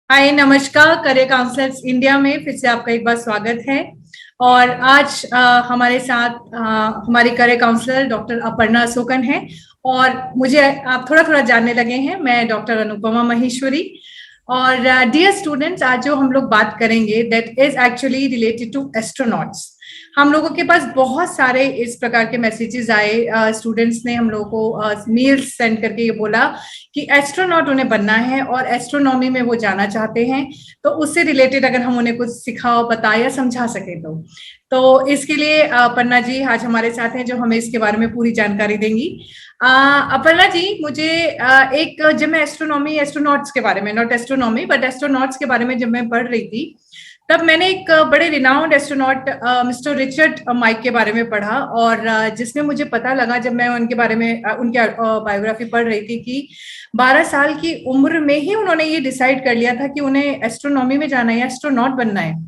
हाय नमस्कार। Career counsellors India में फिर से आपका एक बार स्वागत है। और आज हमारे साथ हमारी career counsellor doctor Aparna Ashokan है। और मुझे आप थोड़ा थोड़ा जानने लगे हैं, मैं डॉक्टर अनुपमा महेश्वरी। और डियर स्टूडेंट्स, आज जो हम लोग बात करेंगे that is actually related to astronauts. हम लोगों के पास बहुत सारे इस प्रकार के मैसेजेस आए, स्टूडेंट्स ने हम लोगों को मेल्स सेंड करके ये बोला कि एस्ट्रोनॉट उन्हें बनना है और एस्ट्रोनॉमी में वो जाना चाहते हैं। तो उससे रिलेटेड अगर हम उन्हें कुछ सिखाओ, बताए या समझा सके तो इसके लिए अपर्णा जी आज हमारे साथ हैं, जो हमें इसके बारे में पूरी जानकारी देंगी। अपर्णा जी, मुझे एक जब मैं एस्ट्रोनॉट्स के बारे में, नॉट एस्ट्रोनॉमी बट एस्ट्रोनॉट्स के बारे में जब मैं पढ़ रही थी, तब मैंने एक बड़े renowned astronaut mister Richard Mike के बारे में पढ़ा। और जिसमें मुझे पता लगा, जब मैं उनके बारे में उनकी बायोग्राफी पढ़ रही थी, कि 12 साल की उम्र में ही उन्होंने ये डिसाइड कर लिया था कि उन्हें एस्ट्रोनॉमी में जाना है या एस्ट्रोनॉट बनना है।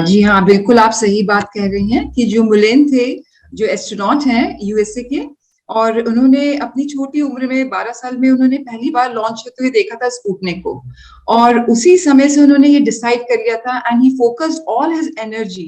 जी हाँ, बिल्कुल आप सही बात कह रही हैं कि जो मुलेन थे, जो एस्ट्रोनॉट हैं यूएसए के, और उन्होंने अपनी छोटी उम्र में 12 साल में उन्होंने पहली बार लॉन्च होते हुए देखा था स्पुतनिक को। और उसी समय से उन्होंने ये डिसाइड कर लिया था and he focused all his energy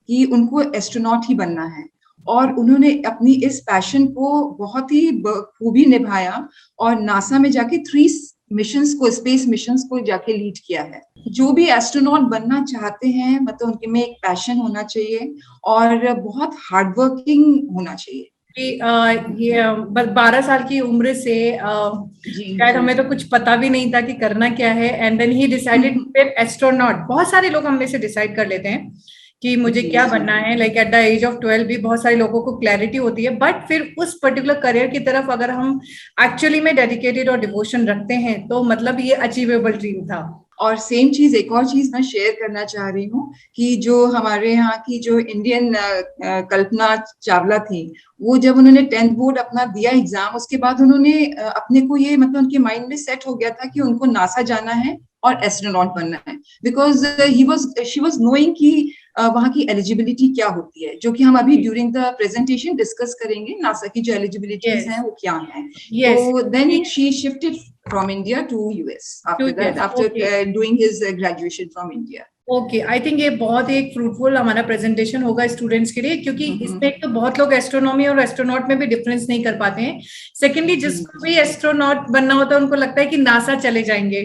कि उनको एस्ट्रोनॉट ही बनना है। और उन्होंने अपनी इस पैशन को बहुत ही खूबी निभाया और नासा में जाके 3 मिशंस को, स्पेस मिशंस को जाके लीड किया है। जो भी एस्ट्रोनॉट बनना चाहते हैं, मतलब उनके में एक पैशन होना चाहिए और बहुत हार्डवर्किंग होना चाहिए। कि ये 12 साल की उम्र से शायद हमें तो कुछ पता भी नहीं था कि करना क्या है, and then he decided astronaut. बहुत सारे लोग हम में से डिसाइड कर लेते हैं कि मुझे क्या बनना है, like at the age of 12 भी बहुत सारे लोगों को क्लैरिटी होती है, बट फिर उस पर्टिकुलर करियर की तरफ अगर हम एक्चुअली में डेडिकेटेड और डिवोशन रखते हैं तो मतलब ये अचीवेबल ड्रीम था। और सेम चीज, एक और चीज मैं शेयर करना चाह रही हूँ कि जो हमारे यहाँ की जो इंडियन कल्पना चावला थी, वो जब उन्होंने 10th बोर्ड अपना दिया एग्जाम, उसके बाद उन्होंने अपने को ये, मतलब उनके माइंड में सेट हो गया था कि उनको नासा जाना है और एस्ट्रोनॉट बनना है। बिकॉज शी वॉज नोइंग कि वहाँ की एलिजिबिलिटी क्या होती है, जो कि हम अभी ड्यूरिंग द प्रेजेंटेशन डिस्कस करेंगे। नासा की जो एलिजिबिलिटीज हैं वो क्या है। तो then she shifted from India to US after doing his graduation from India. Okay, I think ये बहुत ही एक फ्रूटफुल हमारा प्रेजेंटेशन होगा स्टूडेंट्स के लिए, क्योंकि इसमें एक तो बहुत लोग एस्ट्रोनॉमी और एस्ट्रोनॉट में भी डिफरेंस नहीं कर पाते हैं। सेकेंडली, जिसको भी एस्ट्रोनॉट बनना होता है उनको लगता है कि नासा चले जाएंगे।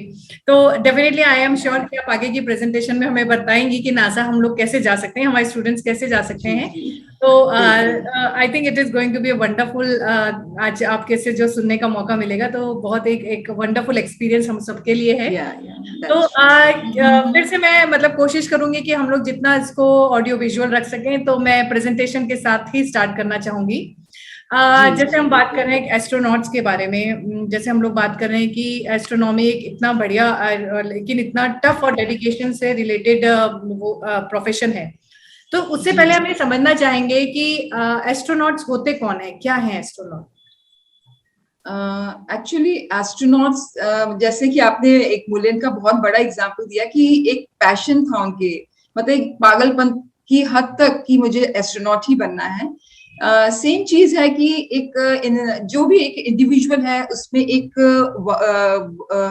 तो डेफिनेटली आई एम श्योर कि आप आगे की प्रेजेंटेशन में हमें बताएंगी कि नासा हम लोग कैसे जा सकते हैं, हमारे स्टूडेंट्स कैसे जा सकते हैं। तो I think it is going to be wonderful. आज आपके से जो सुनने का मौका मिलेगा तो बहुत एक वंडरफुल एक्सपीरियंस हम सबके लिए है। तो फिर से मैं मतलब कोशिश करूंगी कि हम लोग जितना इसको ऑडियो विजुअल रख सकें, तो मैं प्रेजेंटेशन के साथ ही स्टार्ट करना चाहूंगी। जैसे हम बात कर रहे हैं एस्ट्रोनॉट्स के बारे में, जैसे हम लोग बात कर रहे हैं कि एस्ट्रोनॉमी एक इतना बढ़िया लेकिन इतना टफ और डेडिकेशन से रिलेटेड वो प्रोफेशन है। तो उससे पहले हम ये समझना चाहेंगे कि एस्ट्रोनॉट्स होते कौन है, क्या है एस्ट्रोनॉट? एक्चुअली एस्ट्रोनॉट्स, जैसे कि आपने एक मुलेन का बहुत बड़ा एग्जांपल दिया कि एक पैशन था उनके, मतलब एक पागलपन की हद तक कि मुझे एस्ट्रोनॉट ही बनना है। सेम चीज है कि एक जो भी एक इंडिविजुअल है उसमें एक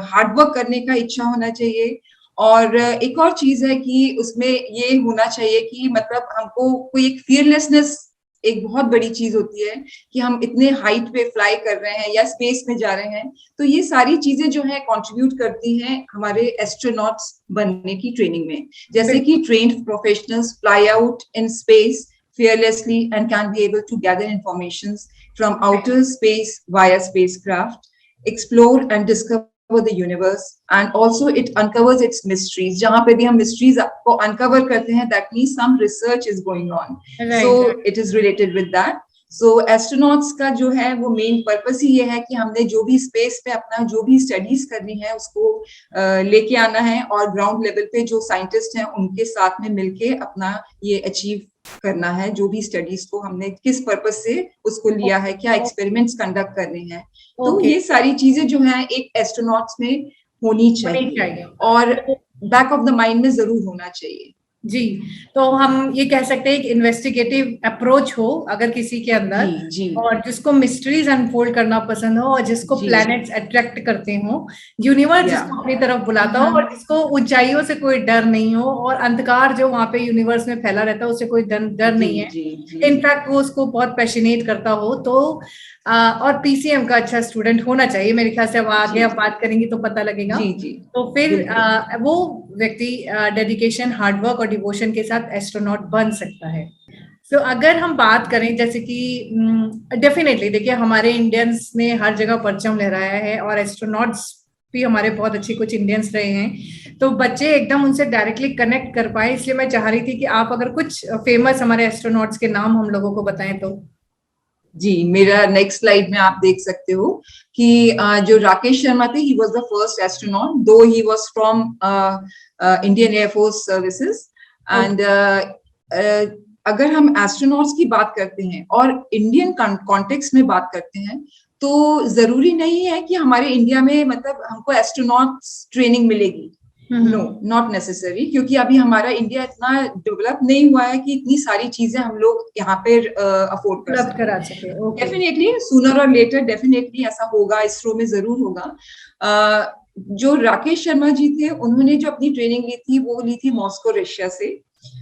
हार्डवर्क करने का इच्छा होना चाहिए। और एक और चीज है कि उसमें ये होना चाहिए कि मतलब हमको कोई एक फियरलेसनेस, एक बहुत बड़ी चीज होती है कि हम इतने हाइट पे फ्लाई कर रहे हैं या स्पेस में जा रहे हैं। तो ये सारी चीजें जो है कंट्रीब्यूट करती हैं हमारे एस्ट्रोनॉट्स बनने की ट्रेनिंग में। जैसे कि trained professionals fly out in space fearlessly and can be able to gather informations from outer space via spacecraft, explore and discover the universe, and also it uncovers its mysteries. जहाँ पे भी हम mysteries को uncover करते हैं, that means some research is going on. So it is related with that. So astronauts का जो है वो मेन पर्पस ही ये है कि हमने जो भी स्पेस पे अपना जो भी स्टडीज करनी है उसको लेके आना है, और ग्राउंड लेवल पे जो साइंटिस्ट हैं उनके साथ में मिलके अपना ये अचीव करना है। जो भी स्टडीज को हमने किस पर्पस से उसको लिया है, क्या एक्सपेरिमेंट्स कंडक्ट करने हैं, तो ये सारी चीजें जो है एक एस्ट्रोनॉट्स में होनी चाहिए और बैक ऑफ द माइंड में जरूर होना चाहिए। जी, तो हम ये कह सकते हैं एक इन्वेस्टिगेटिव अप्रोच हो अगर किसी के अंदर, जी जी और जिसको मिस्ट्रीज अनफोल्ड करना पसंद हो, और जिसको जी प्लैनेट्स अट्रैक्ट करते हो, यूनिवर्स या जिसको अपनी तरफ बुलाता हो, और जिसको ऊंचाइयों से कोई डर नहीं हो, और अंधकार जो वहां पे यूनिवर्स में फैला रहता है उससे कोई डर जी नहीं है। जी जी इनफैक्ट वो उसको बहुत पैशनेट करता हो तो और पीसीएम का अच्छा स्टूडेंट होना चाहिए मेरे ख्याल से। अब आगे जी आप बात करेंगी तो पता लगेगा। जी जी तो फिर बिल्कुल। वो व्यक्ति डेडिकेशन, हार्डवर्क और डिवोशन के साथ एस्ट्रोनॉट बन सकता है। तो अगर हम बात करें जैसे कि डेफिनेटली देखिए हमारे इंडियंस ने हर जगह परचम लहराया है, और एस्ट्रोनॉट्स भी हमारे बहुत अच्छे कुछ इंडियंस रहे हैं, तो बच्चे एकदम उनसे डायरेक्टली कनेक्ट कर पाए, इसलिए मैं चाह रही थी कि आप अगर कुछ फेमस हमारे एस्ट्रोनॉट्स के नाम हम लोगों को बताएं तो। जी, मेरा नेक्स्ट स्लाइड में आप देख सकते हो कि जो राकेश शर्मा थे, he was the first astronaut, though he was from Indian air force services. And अगर हम एस्ट्रोनॉट्स की बात करते हैं और इंडियन कॉन्टेक्स्ट में बात करते हैं, तो जरूरी नहीं है कि हमारे इंडिया में मतलब हमको एस्ट्रोनॉट्स ट्रेनिंग मिलेगी। नो, नॉट नेसेसरी, क्योंकि अभी हमारा इंडिया इतना डेवलप नहीं हुआ है कि इतनी सारी चीजें हम लोग यहाँ पे अफोर्ड कर उपलब्ध सकते करा हैं। सके। ओके। डेफिनेटली सूनर और लेटर डेफिनेटली ऐसा होगा, इसरो में जरूर होगा। जो राकेश शर्मा जी थे, उन्होंने जो अपनी ट्रेनिंग ली थी वो ली थी मॉस्को रशिया से।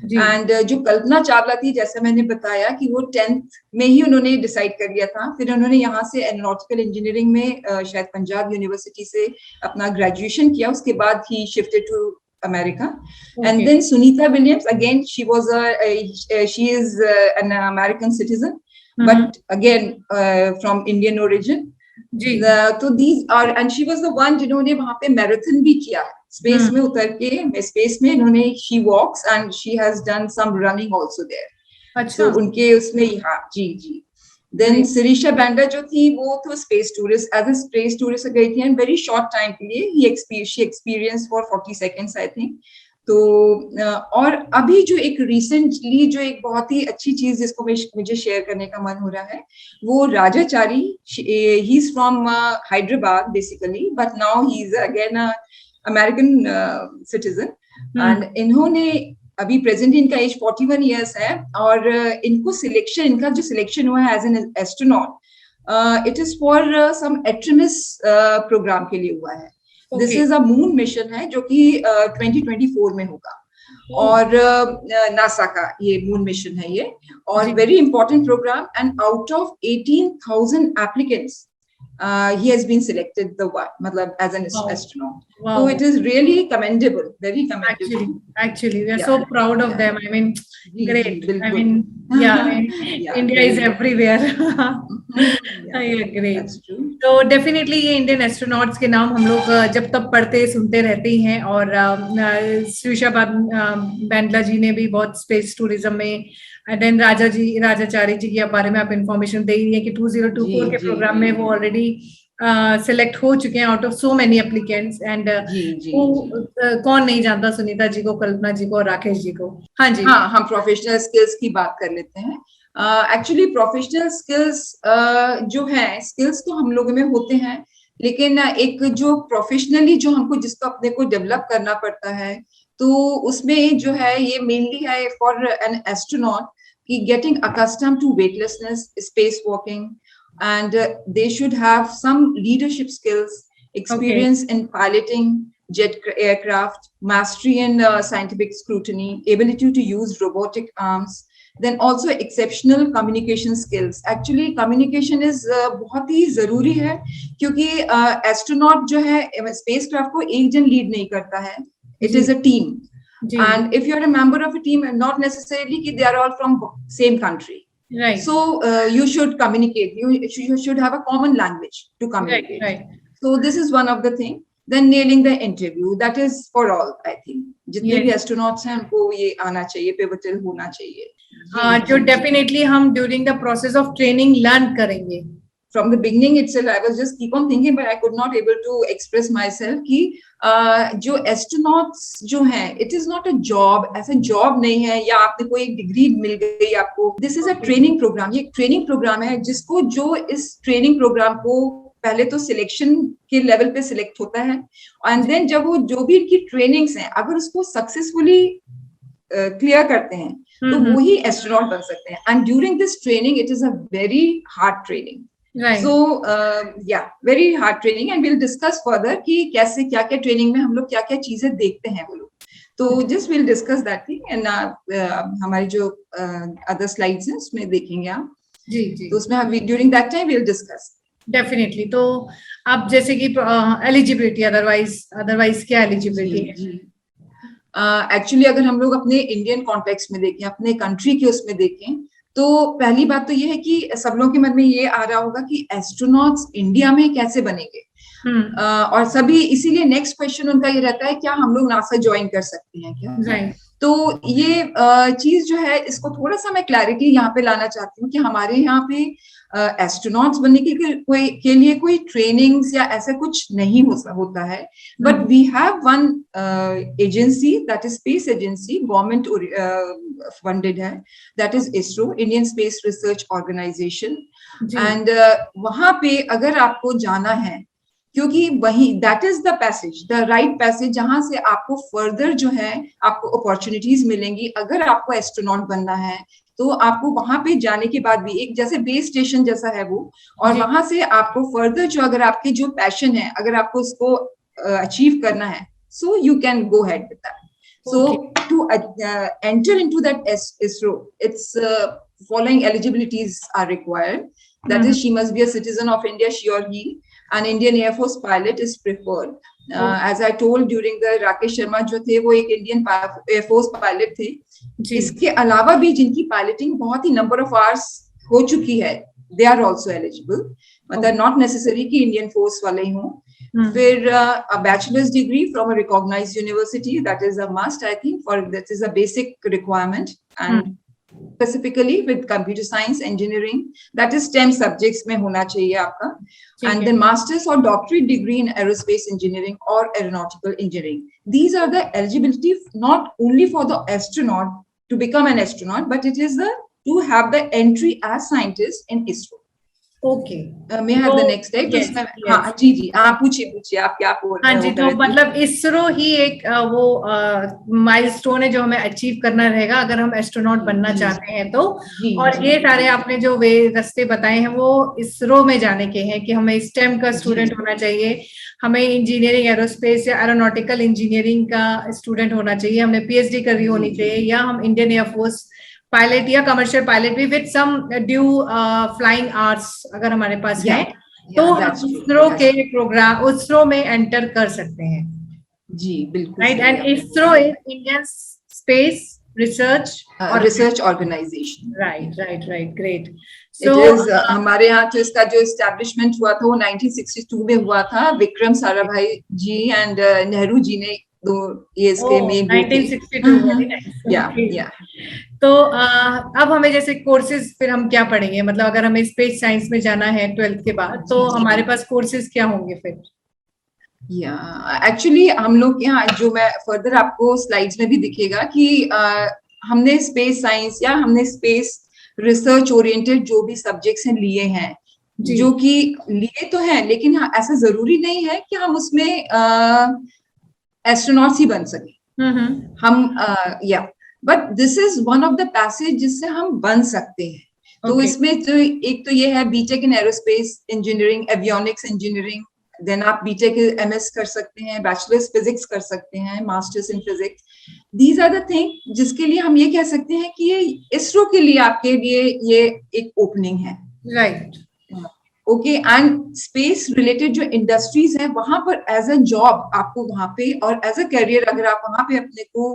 जी। एंड जो कल्पना चावला थी, जैसे मैंने बताया कि वो 10th में ही उन्होंने डिसाइड कर लिया था, फिर उन्होंने यहाँ से एरोनॉटिकल इंजीनियरिंग में शायद पंजाब यूनिवर्सिटी से अपना ग्रेजुएशन किया, उसके बाद ही shifted to America. Okay. And then Sunita Williams, again, she is an American citizen, but again from Indian origin. जी। तो these are, and she was the one जिन्होंने वहाँ पे मैराथन भी किया है, स्पेस में उतर के, स्पेस में इन्होंने, she walks and she has done some running also there. अच्छा। तो उनके उसमें, हाँ जी जी। देन सिरीशा बैंडा जो थी, वो तो space tourist, as a space tourist गई थी, एंड वेरी शॉर्ट टाइम के लिए she experience for 40 seconds I think. तो और अभी जो एक रिसेंटली जो एक बहुत ही अच्छी चीज जिसको मुझे शेयर करने का मन हो रहा है, वो Rajachari, he is from Hyderabad basically, but now he is again American citizen. And इन्होंने अभी प्रेजेंट इनका एज 41 इयर्स है, और इनको सिलेक्शन, इनका जो सिलेक्शन हुआ है as an astronaut, it is for some Artemis program के लिए हुआ है। This is a moon mission है जो कि 2024 में होगा, और नासा का ये मून मिशन है ये, और very important programme. And out of 18,000 applicants he has been selected the one, matlab, as an astronaut. Wow. So it is really commendable, very commendable. Actually we are so proud of them. I mean, great. I mean, India is everywhere. I agree. That's true. तो definitely ये Indian astronauts के नाम हम लोग जब तब पढ़ते सुनते रहते ही हैं, और सुषा बैंडला जी ने भी बहुत स्पेस टूरिज्म में, देन राजाचारी जी के बारे में आप इंफॉर्मेशन दे रही है कि 2024 के प्रोग्राम में वो ऑलरेडी सिलेक्ट हो चुके हैं out of so many applicants. And कौन नहीं जानता सुनीता जी को, कल्पना जी को और राकेश जी को। हाँ जी। हाँ, हम प्रोफेशनल स्किल्स की बात कर लेते हैं। एक्चुअली प्रोफेशनल स्किल्स जो है, स्किल्स तो हम लोगों में होते हैं, लेकिन एक जो प्रोफेशनली जो हमको जिसको अपने को डेवलप करना पड़ता है, तो उसमें जो है ये मेनली है फॉर एन एस्ट्रोनॉट कि getting accustomed to weightlessness, space walking, and they should have some leadership skills, experience in piloting jet aircraft, mastery in scientific scrutiny, ability to use robotic arms, then also exceptional communication skills. Actually communication is बहुत ही जरूरी है, क्योंकि astronaut जो है space craft को एक जन lead नहीं करता है, it is a team. And if you're a member of a team, not necessarily कि they are all from same country. Right. So you should communicate. You should have a common language to communicate. Right. So this is one of the thing. Then nailing the interview. That is for all, I think. जितने भी astronauts हैं उनको ये आना चाहिए, pivotal होना चाहिए. हाँ, जो definitely हम during the process of training learn करेंगे. From the beginning itself, I was just keep on thinking, but I could not able to express myself कि जो एस्ट्रोनॉट्स जो हैं, it is not a job, ऐसा job नहीं है या आपने कोई एक डिग्री मिल गई आपको। This is a training programme, ये ट्रेनिंग प्रोग्राम है जिसको जो इस ट्रेनिंग प्रोग्राम को पहले तो सिलेक्शन के लेवल पे सिलेक्ट होता है, एंड देन जब वो जो भी इनकी ट्रेनिंग्स हैं अगर उसको सक्सेसफुली क्लियर करते हैं तो वो ही एस्ट्रोनॉट बन सकते हैं. And during this training it is a very hard training. Right. So very hard training and we'll discuss further कि कैसे क्या क्या ट्रेनिंग में हम लोग क्या क्या चीजें देखते हैं वो लोग. तो just we'll discuss that thing and हमारी जो other slides हैं उसमें देखेंगे आप. जी जी. तो उसमें हम during that time we'll discuss. Definitely. तो आप जैसे कि एलिजिबिलिटी, अदरवाइज क्या एलिजिबिलिटी है? एक्चुअली अगर हम लोग अपने इंडियन कॉन्टेक्स्ट में देखें, अपने कंट्री के उसमें देखें, तो पहली बात तो ये है कि सब लोगों के मन में ये आ रहा होगा कि एस्ट्रोनॉट्स इंडिया में कैसे बनेंगे. और सभी इसीलिए नेक्स्ट क्वेश्चन उनका ये रहता है क्या हम लोग नासा ज्वाइन कर सकते हैं क्या. Right. तो ये चीज जो है इसको थोड़ा सा मैं क्लैरिटी यहाँ पे लाना चाहती हूँ कि हमारे यहाँ पे एस्ट्रोनॉट्स बनने के लिए कोई ट्रेनिंग्स या ऐसा कुछ नहीं होता है. But we have one agency that is space agency, government funded है, that is ISRO, Indian space research organisation. And वहां पे अगर आपको जाना है, क्योंकि वही that is the passage, the right passage, जहां से आपको फर्दर जो है आपको अपॉर्चुनिटीज मिलेंगी. अगर आपको एस्ट्रोनॉट बनना है तो आपको वहां पे जाने के बाद भी एक जैसे बेस स्टेशन जैसा है वो, और वहां से आपको फर्दर जो अगर आपके जो पैशन है अगर आपको उसको अचीव करना है, so you can go head with that. So to enter into that ISRO, its following eligibilities are required. That is, she must be a citizen of India, she or he. An Indian Air Force pilot is preferred. As I told during the Rakesh Sharma जो थे वो एक Indian Air Force pilot थे. इसके अलावा भी जिनकी piloting बहुत ही नंबर ऑफ आवर्स हो चुकी है, they are also eligible. मतलब not necessary कि Indian Force वाले ही हों. फिर a bachelor's degree from a recognized university, that is a must, I think, for that is a basic requirement. And specifically with computer science, engineering, that is STEM subjects में होना चाहिए आपका. And then master's or doctorate degree in aerospace engineering or aeronautical engineering. These are the eligibility not only for the astronaut to become an astronaut, but it is to have the entry as scientist in ISRO. Okay. may I have the next slide? हाँ जी आप पूछिए आप क्या बोल रहे हैं. हाँ जी, तो मतलब इसरो ही एक वो माइलस्टोन है जो हमें अचीव करना रहेगा अगर हम एस्ट्रोनॉट बनना चाहते हैं तो. और ये सारे आपने जो वे रास्ते बताए हैं वो इसरो में जाने के हैं कि हमें स्टेम का स्टूडेंट होना चाहिए, हमें इंजीनियरिंग एरोस्पेस या एरोनॉटिकल इंजीनियरिंग का स्टूडेंट होना चाहिए, हमें पीएचडी करी होनी चाहिए, या हम इंडियन एयरफोर्स पायलट या कमर्शियल पायलट भी with some due flying hours अगर हमारे पास है तो हम इसरो के प्रोग्राम इसरो में एंटर कर सकते हैं. जी बिल्कुल. Right. And ISRO is Indian space research organisation. Right. Great. So हमारे यहाँ तो इसका जो एस्टैब्लिशमेंट हुआ था वो 1962 में हुआ था. विक्रम साराभाई जी एंड नेहरू जी ने दो ये इसके मेन 1962. या तो अब हमें जैसे कोर्सेज फिर हम क्या पढ़ेंगे, मतलब अगर हमें स्पेस साइंस में जाना है 12th के बाद तो हमारे पास कोर्सेज क्या होंगे फिर? एक्चुअली हम लोग यहाँ जो मैं फर्दर आपको स्लाइड्स में भी दिखेगा कि हमने स्पेस साइंस या हमने स्पेस रिसर्च ओरिएंटेड जो भी सब्जेक्ट्स हैं लिए हैं, जो कि लिए तो हैं लेकिन ऐसा जरूरी नहीं है कि हम उसमें एस्ट्रोनॉट्स ही बन सके. हम but this is one of the passage जिससे हम बन सकते हैं. तो इसमें जो एक तो ये है BTech in aerospace engineering, avionics engineering, then आप बीटेक एमएस कर सकते हैं, बैचलर्स फिजिक्स कर सकते हैं, masters in physics. These are the thing जिसके लिए हम ये कह सकते हैं कि ये इसरो के लिए आपके लिए ये एक ओपनिंग है. Right. Okay. And space related जो इंडस्ट्रीज है वहां पर एज अ जॉब आपको वहां पे और एज अ करियर अगर आप वहां पे अपने को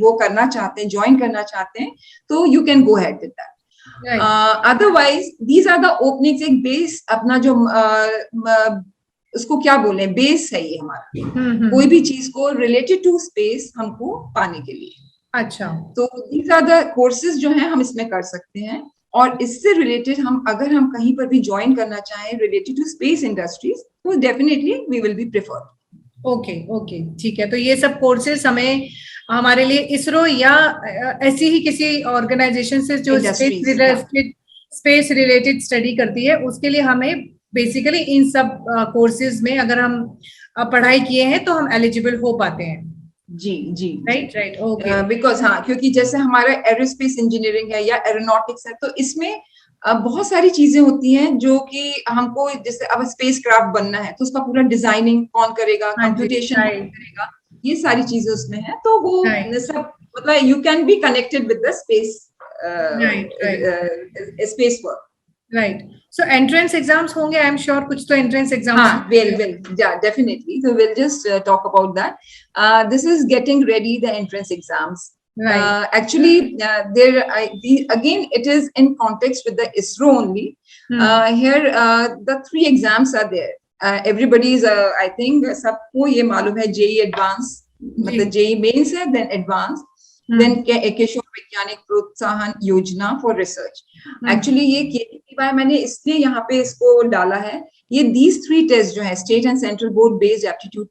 वो करना चाहते हैं, ज्वाइन करना चाहते हैं, तो you can go head with that. Otherwise these are the openings. एक बेस अपना जो उसको क्या बोले, बेस है ये हमारा. कोई भी चीज को रिलेटेड टू स्पेस हमको पाने के लिए. अच्छा. तो दीज आर द कोर्सेज जो है हम इसमें कर सकते हैं. और इससे रिलेटेड हम अगर हम कहीं पर भी ज्वाइन करना चाहें रिलेटेड टू स्पेस इंडस्ट्रीज तो definitely we will be preferred. Okay. ठीक है. तो ये सब कोर्सेज हमें हमारे लिए इसरो या ऐसी ही किसी ऑर्गेनाइजेशन से जो स्पेस रिलेटेड स्टडी करती है उसके लिए हमें बेसिकली इन सब कोर्सेज में अगर हम पढ़ाई किए हैं तो हम एलिजिबल हो पाते हैं. जी राइट ओके बिकॉज हाँ, क्योंकि जैसे हमारा एरोस्पेस इंजीनियरिंग है या एरोनॉटिक्स है, तो इसमें बहुत सारी चीजें होती हैं जो कि हमको, जैसे अब स्पेस क्राफ्ट बनना है तो उसका पूरा डिजाइनिंग कौन करेगा, हाँ जी कंप्यूटेशन कौन राइट करेगा, ये सारी चीजें उसमें है। तो वो राइट सब मतलब you can be connected with the space right right space work. Right so entrance exams होंगे आई एम श्योर, कुछ तो एंट्रेंस एग्जाम्स हाँ, yeah, definitely. So we'll just talk about that. This is getting ready the entrance exams. Right Actually, again, it is in context with the ISRO only. Here, the 3 exams are there. Everybody is, I think, सबको ये मालूम है, JEE Advance, मतलब JEE Mains है, then Advance, then किशोर वैज्ञानिक प्रोत्साहन योजना for research. Actually ये KVPY मैंने इसलिए यहाँ पे इसको डाला है, ये these 3 टेस्ट जो है, state and central board based aptitude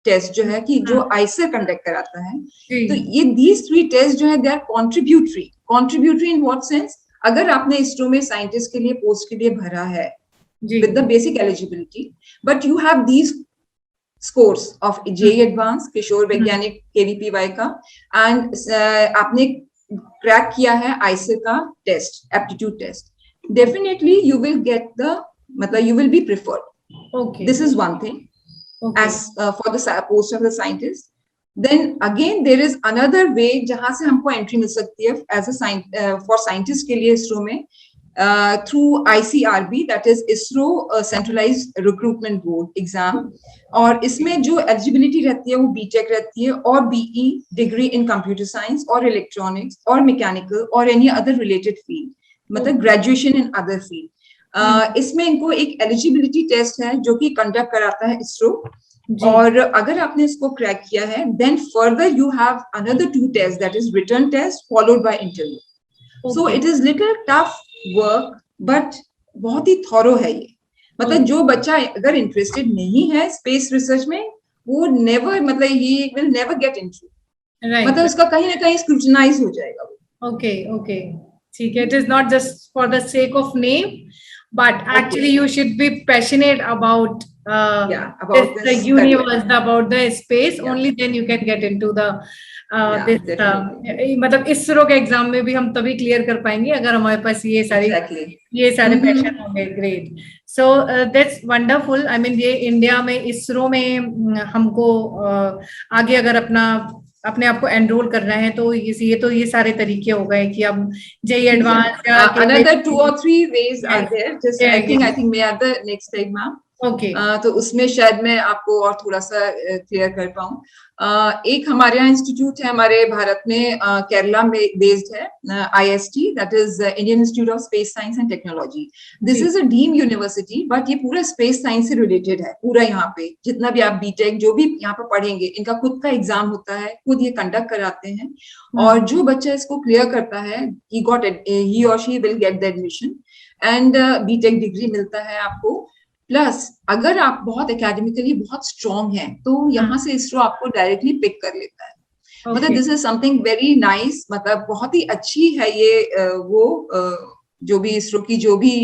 test जो है, कि जो आईसर कंडक्ट कराता है, तो ये these 3 टेस्ट जो है, they are contributory in what sense, अगर आपने इसरो में साइंटिस्ट के लिए पोस्ट के लिए भरा है with the basic eligibility, but you have these scores of JEE Advance, किशोर वैज्ञानिक KVPY का, and आपने क्रैक किया है आईसर का test, aptitude test, definitely you will get the, मतलब you will be preferred. Okay. This is one thing. Okay. As for the post of the scientist. Then again there is another way जहां से हमको entry मिल सकती है as a for scientist के लिए इसरो में, through ICRB, that is ISRO Centralized Recruitment Board exam, और इसमें जो एलिजिबिलिटी रहती है वो बीटेक रहती है, और BE degree in computer science और इलेक्ट्रॉनिक्स और मैकेनिकल और एनी अदर रिलेटेड फील्ड, मतलब ग्रेजुएशन इन अदर फील्ड। इसमें इनको एक एलिजिबिलिटी टेस्ट है जो कि कंडक्ट कराता है इसरो, और अगर आपने इसको क्रैक किया है, then further you have another 2 test, that is written test followed by interview. So it is little tough work, but बहुत ही थॉरो है ये। मतलब जो बच्चा अगर इंटरेस्टेड नहीं है स्पेस रिसर्च में, वो नेवर, मतलब he will never get into, मतलब उसका कहीं ना कहीं स्क्रूटिनाइज हो जाएगा वो। ओके ठीक है, it is not just for the sake of name, but actually you should be passionate about the universe, about the space, only then you can get into the मतलब इसरो के एग्जाम में भी हम तभी क्लियर कर पाएंगे अगर हमारे पास ये सारे पैशन होंगे। Great, so that's wonderful. I mean ये इंडिया में इसरो में हमको आगे अगर अपने आप को एनरोल करना है तो ये सारे तरीके हो गए कि अब JEE एडवांस या another 2 or 3 ways are there, just I think may are the next slide ma'am. Okay. तो उसमें शायद मैं आपको और थोड़ा सा क्लियर कर पाऊँ। एक हमारे यहाँ इंस्टीट्यूट है हमारे भारत में, केरला में बेस्ड है, IST, that is Indian institute of space science and technology. This is a deem university, but ये पूरा स्पेस साइंस से रिलेटेड है। पूरा यहाँ पे जितना भी आप बीटेक जो भी यहाँ पे पढ़ेंगे, इनका खुद का एग्जाम होता है, खुद ये कंडक्ट कराते हैं, और जो बच्चा इसको क्लियर करता है, he or she will get the admission and BTech degree मिलता है आपको। प्लस अगर आप बहुत एकेडमिकली बहुत स्ट्रॉन्ग हैं, तो यहाँ से इसरो आपको डायरेक्टली पिक कर लेता है। मतलब this is something very nice, मतलब बहुत ही अच्छी है ये। वो जो भी इसरो की जो भी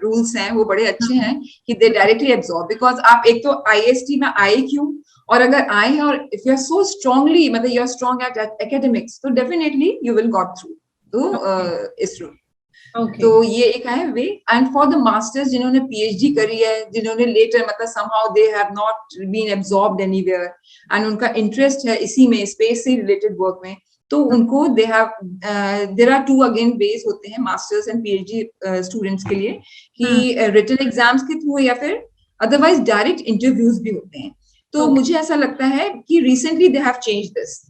रूल्स हैं वो बड़े अच्छे हैं कि दे डायरेक्टली एब्जॉर्ब, बिकॉज आप एक तो IST में आए क्यों, और अगर आए हैं और if you are so strongly, मतलब you are strong at academics, तो definitely you will got through to ISRO. तो ये एक है way. And for the masters जिन्होंने PhD करी है, जिन्होंने लेटर मतलब somehow they have not been absorbed anywhere and उनका इंटरेस्ट है इसी में, स्पेस से रिलेटेड वर्क में, तो उनको there are 2 again ways होते हैं मास्टर्स एंड PhD स्टूडेंट्स के लिए, कि रिटन एग्जाम्स के थ्रू या फिर अदरवाइज डायरेक्ट इंटरव्यूज भी होते हैं। तो मुझे ऐसा लगता है कि recently they have changed this,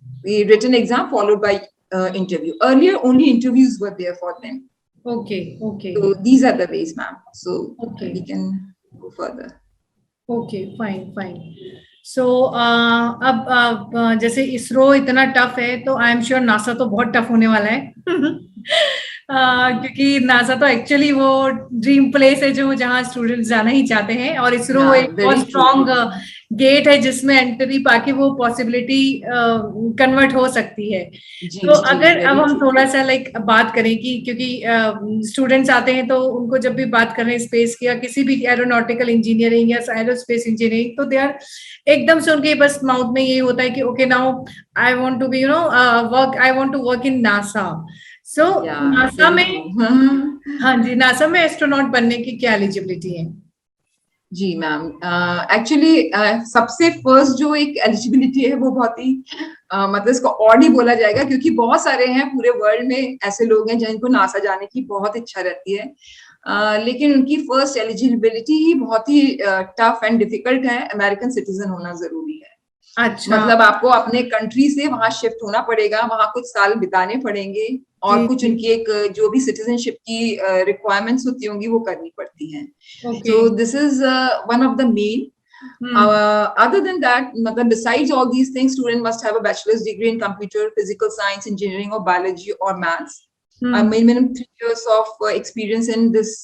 written exam followed by interview. Earlier only interviews were there for them. Okay. So these are the ways, ma'am. So we can go further. Okay, fine. So अब जैसे इसरो इतना tough है, तो I am sure NASA तो बहुत tough होने वाला है क्योंकि नासा तो एक्चुअली वो ड्रीम प्लेस है जो जहाँ स्टूडेंट्स जाना ही चाहते हैं, और इसरो एक बहुत स्ट्रॉन्ग गेट है जिसमें एंट्री पाके वो पॉसिबिलिटी कन्वर्ट हो सकती है। जी तो जी, अगर अब वेरी हम ट्रू। थोड़ा सा बात करें कि क्योंकि स्टूडेंट्स आते हैं तो उनको जब भी बात कर रहे हैं स्पेस की या किसी भी एरोनॉटिकल इंजीनियरिंग या एरोस्पेस इंजीनियरिंग, तो दे आर एकदम से उनके बस माउथ में यही होता है कि okay now I want to be work, I want to work in NASA. So yeah NASA very में, ट्रू। हाँ जी, नासा में एस्ट्रोनॉट बनने की क्या एलिजिबिलिटी है? जी मैम, एक्चुअली सबसे फर्स्ट जो एक एलिजिबिलिटी है वो बहुत ही मतलब इसको ऑड ही बोला जाएगा, क्योंकि बहुत सारे हैं पूरे वर्ल्ड में ऐसे लोग हैं जिनको नासा जाने की बहुत इच्छा रहती है, लेकिन उनकी फर्स्ट एलिजिबिलिटी ही बहुत ही टफ एंड डिफिकल्ट है। अमेरिकन सिटीजन होना जरूरी है। अच्छा। मतलब आपको अपने कंट्री से वहां शिफ्ट होना पड़ेगा, वहां कुछ साल बिताने पड़ेंगे, और जी कुछ जी। उनकी एक जो भी सिटीजनशिप की रिक्वायरमेंट्स होती होंगी वो करनी पड़ती हैं। Okay. So this is one of the main. Hmm Other than that, matlab, besides all these things, student must have a bachelor's degree in computer, physical science, engineering, or biology, or maths. Hmm Minimum 3 years of experience in this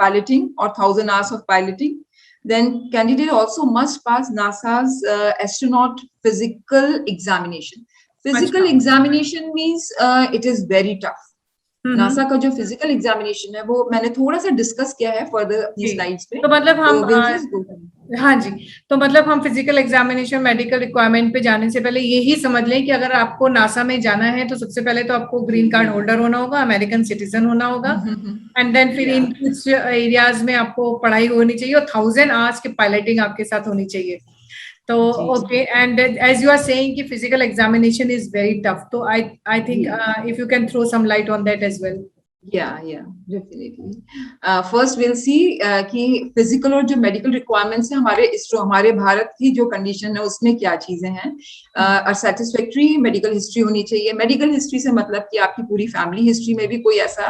piloting, or 1,000 hours of piloting. Then candidate also must pass NASA's astronaut physical examination. Physical अच्छा। examination means it is very tough. Hmm. NASA का जो physical examination है वो मैंने थोड़ा सा discuss किया है फर्दर अपनी जी। स्लाइड्स पे, तो मतलब तो हम विल जस्ट गो। हाँ जी, तो मतलब हम फिजिकल एग्जामिनेशन मेडिकल रिक्वायरमेंट पे जाने से पहले यही समझ लें कि अगर आपको नासा में जाना है तो सबसे पहले तो आपको जी ग्रीन जी। कार्ड होल्डर होना होगा, अमेरिकन सिटीजन होना होगा, एंड देन फिर या इन कुछ एरियाज में आपको पढ़ाई होनी चाहिए और 1,000 आवर्स की पायलटिंग आपके साथ होनी चाहिए। तो जी okay, and as you are saying कि physical examination is very tough, तो आई आई थिंक जी। If you can throw some light on that as well. Yeah definitely first will see कि फिजिकल और जो मेडिकल रिक्वायरमेंट्स है हमारे इसरो, हमारे भारत की जो कंडीशन है उसमें क्या चीजें हैं। और सेटिस्फैक्ट्री मेडिकल हिस्ट्री होनी चाहिए। मेडिकल हिस्ट्री से मतलब कि आपकी पूरी फैमिली हिस्ट्री में भी कोई ऐसा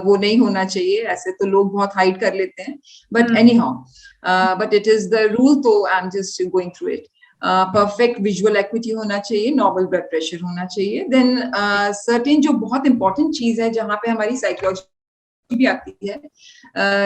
वो नहीं होना चाहिए। ऐसे तो लोग बहुत हाइड कर लेते हैं, but anyhow but it is the rule, तो I am just going through it. Perfect visual acuity होना चाहिए, नॉर्मल ब्लड प्रेशर होना चाहिए। देन सर्टेन जो बहुत इंपॉर्टेंट चीज है जहाँ पे हमारी साइकोलॉजी भी आती है,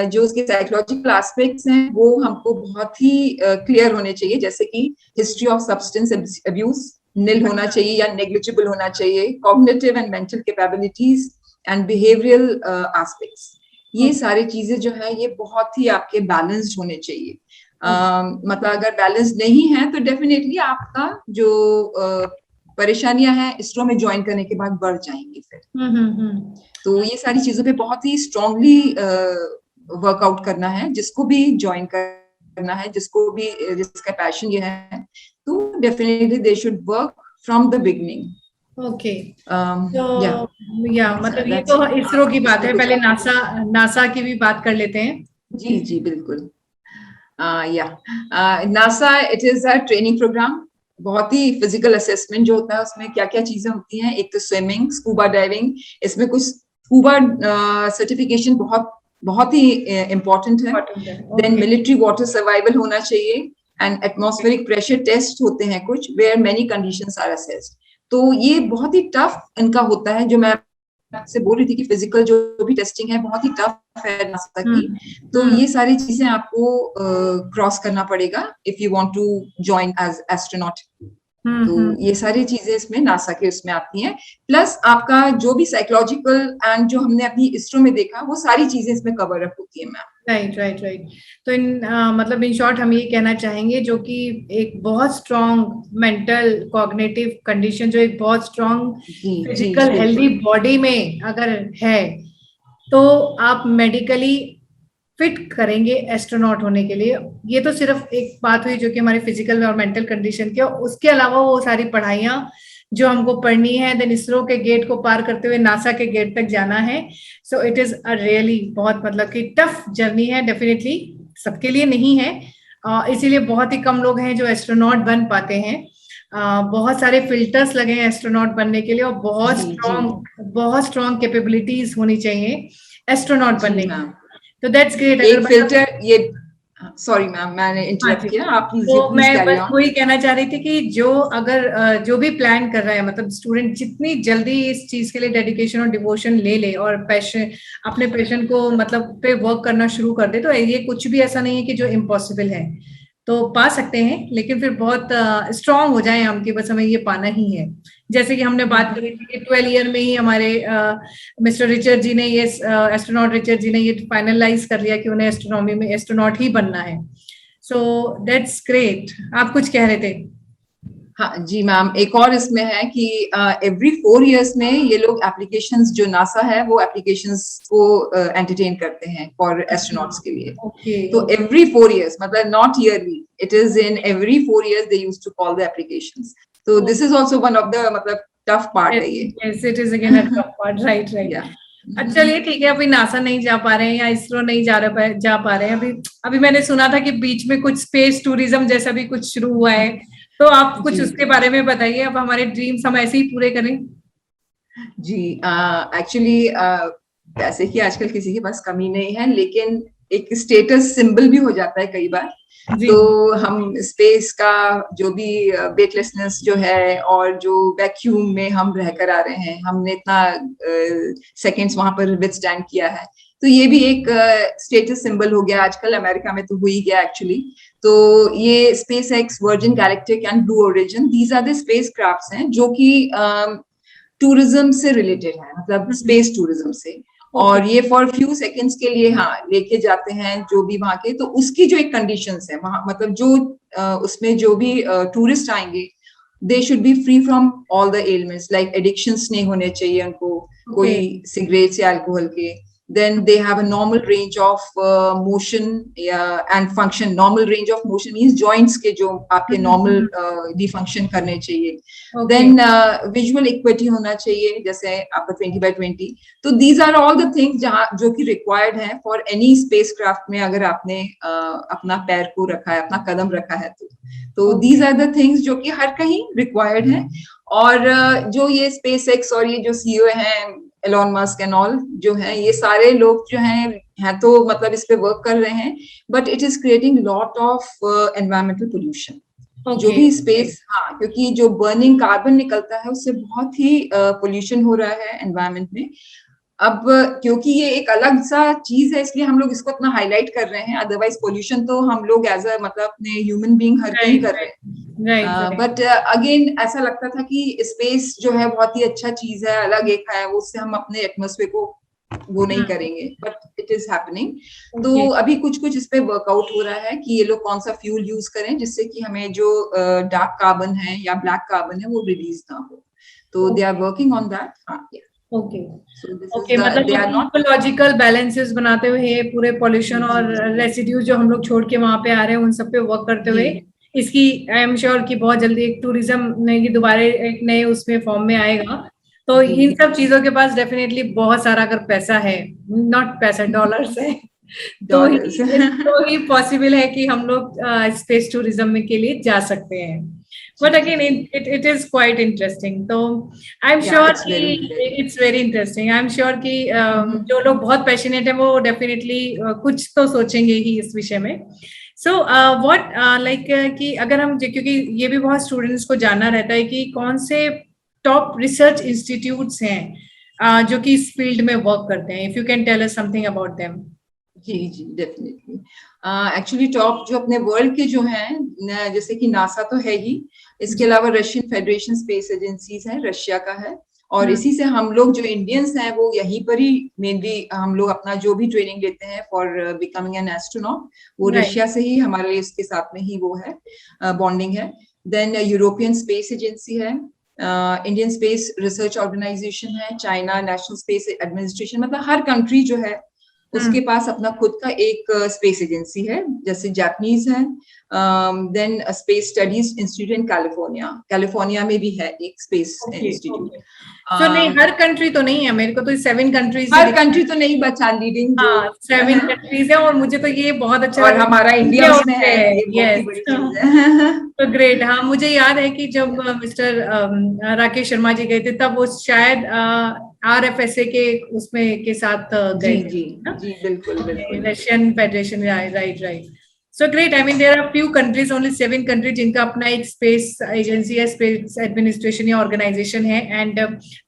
जो उसके साइकोलॉजिकल एस्पेक्ट्स हैं वो हमको बहुत ही क्लियर होने चाहिए, जैसे कि हिस्ट्री ऑफ सब्सटेंस अब्यूज निल होना चाहिए या नेग्लिजिबल होना चाहिए, cognitive and mental capabilities and behavioural aspects. ये सारी चीजें जो है ये बहुत ही आपके बैलेंस्ड होने चाहिए। मतलब अगर बैलेंस नहीं है तो डेफिनेटली आपका जो परेशानियां हैं इसरो में ज्वाइन करने के बाद बढ़ जाएंगी फिर। तो ये सारी चीजों पे बहुत ही स्ट्रांगली वर्कआउट करना है, जिसको भी ज्वाइन करना है, जिसको भी जिसका पैशन ये है, तो definitely they should work from the beginning. Okay. या तो या मतलब ये तो इसरो की बात है, पहले नासा नासा की भी बात कर लेते हैं। जी जी बिल्कुल। या NASA it is a training programme. बहुत ही फिजिकल असेसमेंट जो होता है उसमें क्या क्या चीजें होती हैं, एक तो स्विमिंग, स्कूबा डाइविंग, इसमें कुछ स्कूबा सर्टिफिकेशन बहुत बहुत ही इम्पोर्टेंट है। देन मिलिट्री वाटर सर्वाइवल होना चाहिए, एंड एटमॉस्फेरिक प्रेशर टेस्ट होते हैं कुछ, where many conditions are assessed. तो ये बहुत ही टफ इनका होता है। जो मैं आपसे बोल रही थी कि फिजिकल जो भी टेस्टिंग है बहुत ही टफ है नासा की, तो ये सारी चीजें आपको क्रॉस करना पड़ेगा if you want to join as astronaut. तो ये सारी चीजें इसमें नासा के उसमें आती हैं, प्लस आपका जो भी साइकोलॉजिकल एंड जो हमने अपनी इसरो में देखा वो सारी चीजें इसमें कवर अप होती है मैम। Right right right. तो मतलब इन शॉर्ट हम ये कहना चाहेंगे जो कि एक बहुत स्ट्रॉन्ग मेंटल कॉग्निटिव कंडीशन, जो एक बहुत स्ट्रॉन्ग फिजिकल हेल्दी बॉडी में अगर है तो आप मेडिकली फिट करेंगे एस्ट्रोनॉट होने के लिए। ये तो सिर्फ एक बात हुई जो कि हमारी फिजिकल और मेंटल कंडीशन की, उसके अलावा वो सारी पढ़ाइयाँ जो हमको पढ़नी है, देन इसरो के गेट को पार करते हुए नासा के गेट तक जाना है। सो इट इज अ रियली बहुत मतलब कि टफ जर्नी है, डेफिनेटली सबके लिए नहीं है, इसीलिए बहुत ही कम लोग हैं जो एस्ट्रोनॉट बन पाते हैं। बहुत सारे फिल्टर्स लगे हैं एस्ट्रोनॉट बनने के लिए और बहुत स्ट्रॉन्ग कैपेबिलिटीज होनी चाहिए एस्ट्रोनॉट बनने की। तो दैट्स ग्रेट। एक फिल्टर ये, सॉरी मैम मैंने इंटरप्ट किया, आप प्लीज तो प्लीज मैं कैरी बस ऑन। वही कहना चाह रही थी कि जो अगर जो भी प्लान कर रहा है, मतलब स्टूडेंट जितनी जल्दी इस चीज के लिए डेडिकेशन और डिवोशन ले ले और पैशन, अपने पैशन को मतलब पे वर्क करना शुरू कर दे, तो ये कुछ भी ऐसा नहीं है कि जो इम्पॉसिबल है। तो पा सकते हैं, लेकिन फिर बहुत स्ट्रांग हो जाए हम कि बस हमें ये पाना ही है। जैसे कि हमने बात करी थी कि 12 ईयर में ही हमारे मिस्टर रिचर्ड जी ने ये एस्ट्रोनॉट रिचर्ड जी ने ये फाइनलाइज कर लिया कि उन्हें एस्ट्रोनॉमी में एस्ट्रोनॉट ही बनना है। So that's great. आप कुछ कह रहे थे? हाँ जी मैम, एक और इसमें है कि एवरी 4 इयर्स में ये लोग एप्लीकेशंस, जो नासा है वो एप्लीकेशंस को एंटरटेन करते हैं फॉर एस्ट्रोनॉट्स के लिए। तो एवरी 4 इयर्स, मतलब not yearly, it is in every 4 years they used to call the applications. तो this is also one of the मतलब टफ पार्ट है ये। Yes, it is again a tough part, right right. चलिए ठीक है, अभी NASA नहीं जा पा रहे हैं या इसरो नहीं जा पा रहे हैं अभी मैंने सुना था कि बीच में कुछ स्पेस टूरिज्म जैसा भी कुछ शुरू हुआ है, तो आप कुछ उसके बारे में बताइए। अब हमारे ड्रीम्स हम ऐसे ही पूरे करें। जी, एक्चुअली पैसे की आजकल किसी के पास कमी नहीं है, लेकिन एक स्टेटस सिंबल भी हो जाता है कई बार। तो हम स्पेस का जो भी वेटलेसनेस जो है और जो वैक्यूम में हम रहकर आ रहे हैं, हमने इतना सेकंड्स वहां पर विथस्टैंड किया है, तो ये भी एक स्टेटस सिंबल हो गया आजकल। अमेरिका में तो हो ही गया एक्चुअली। तो ये SpaceX, Virgin Galactic and Blue Origin, these are the spacecrafts हैं जो कि टूरिज्म से रिलेटेड है, मतलब स्पेस टूरिज्म से। और ये फॉर फ्यू सेकंड्स के लिए हाँ लेके जाते हैं जो भी वहां के, तो उसकी जो एक कंडीशंस है वहां, मतलब जो उसमें जो भी टूरिस्ट आएंगे, they should be free from all the elements, like addictions नहीं होने चाहिए उनको, कोई सिगरेट या अल्कोहल के। Then they have a normal range of motion and function. Normal range of motion means joints के जो आपके normal function करने चाहिए। Then visual equity होना चाहिए, जैसे आपका 20/20। तो these are all the things जो कि required है for any spacecraft में, अगर आपने अपना पैर को रखा है, अपना कदम रखा है तो these are the things जो कि हर कहीं required है। और जो ये SpaceX और ये जो CEO हैं एलॉन मस्क एंड ऑल जो है, ये सारे लोग जो हैं तो मतलब इस पे वर्क कर रहे हैं, but it is creating lot of environmental pollution. जो भी स्पेस, हाँ, क्योंकि जो बर्निंग कार्बन निकलता है उससे बहुत ही पोल्यूशन हो रहा है एनवायरमेंट में। अब क्योंकि ये एक अलग सा चीज है, इसलिए हम लोग इसको इतना हाईलाइट कर रहे हैं। अदरवाइज पोल्यूशन तो हम लोग एज अ मतलब अपने ह्यूमन बीइंग हर कहीं कर रहे हैं। बट अगेन ऐसा लगता था कि स्पेस जो है बहुत ही अच्छा चीज है, अलग एक है, उससे हम अपने एटमॉस्फेयर को वो नहीं करेंगे, बट इट इज हैपनिंग। तो अभी कुछ इस पे वर्कआउट हो रहा है कि ये लोग कौन सा फ्यूल यूज करें जिससे कि हमें जो डार्क कार्बन है या ब्लैक कार्बन है वो रिलीज ना हो। तो they are working on that. Okay, मतलब इकोलॉजिकल बैलेंसेस बनाते हुए पूरे पॉल्यूशन और रेसिड्यूज जो हम लोग छोड़ के वहां पे आ रहे हैं उन सब पे वर्क करते हुए, इसकी आई एम श्योर कि बहुत जल्दी एक टूरिज्म ने दोबारा एक नए उसमें फॉर्म में आएगा। तो इन सब चीजों के पास डेफिनेटली बहुत सारा अगर पैसा है, नॉट पैसा, डॉलर्स है, तो ही पॉसिबल है कि हम लोग स्पेस टूरिज्म के लिए जा सकते हैं। But again, it is quite interesting. तो I'm sure कि it's very interesting. I'm sure कि जो लोग बहुत passionate हैं वो definitely कुछ तो सोचेंगे ही इस विषय में। So what like कि अगर हम, क्योंकि ये भी बहुत स्टूडेंट्स को जानना रहता है कि कौन से टॉप रिसर्च इंस्टीट्यूट्स हैं जो कि इस फील्ड में वर्क करते हैं। If you can tell us something about them. जी डेफिनेटली। एक्चुअली टॉप जो अपने वर्ल्ड के जो हैं, जैसे कि नासा तो है ही, इसके अलावा रशियन फेडरेशन स्पेस एजेंसीज है, रशिया का है। और इसी से हम लोग जो इंडियंस हैं वो यहीं पर ही मेनली हम लोग अपना जो भी ट्रेनिंग लेते हैं फॉर बिकमिंग एन एस्ट्रोनॉट, वो रशिया से ही हमारे इसके साथ में ही वो है, बॉन्डिंग है। देन यूरोपियन स्पेस एजेंसी है, इंडियन स्पेस रिसर्च ऑर्गेनाइजेशन है, चाइना नेशनल स्पेस एडमिनिस्ट्रेशन, मतलब हर कंट्री जो है उसके पास अपना खुद का एक स्पेस एजेंसी है। जैसे जापानीज है, then space studies institute in California में भी है एक स्पेस इंस्टीट्यूट। तो नहीं, हर कंट्री तो नहीं है, मेरे को तो 7 कंट्रीज, हर कंट्री तो नहीं, बचा लीडिंग 7 कंट्रीज है। और मुझे तो ये बहुत अच्छा, और हमारा इंडिया उसमें है, ये बड़ी चीज है। तो ग्रेट। हाँ, मुझे याद है कि जब मिस्टर राकेश शर्मा जी गए थे तब वो शायद RFSA के उसमें के साथ गए थे। जी बिल्कुल Russian federation, right. So great. I mean, there are few countries, only 7 countries जिनका अपना एक स्पेस एजेंसी है, स्पेस एडमिनिस्ट्रेशन या ऑर्गेनाइजेशन है, and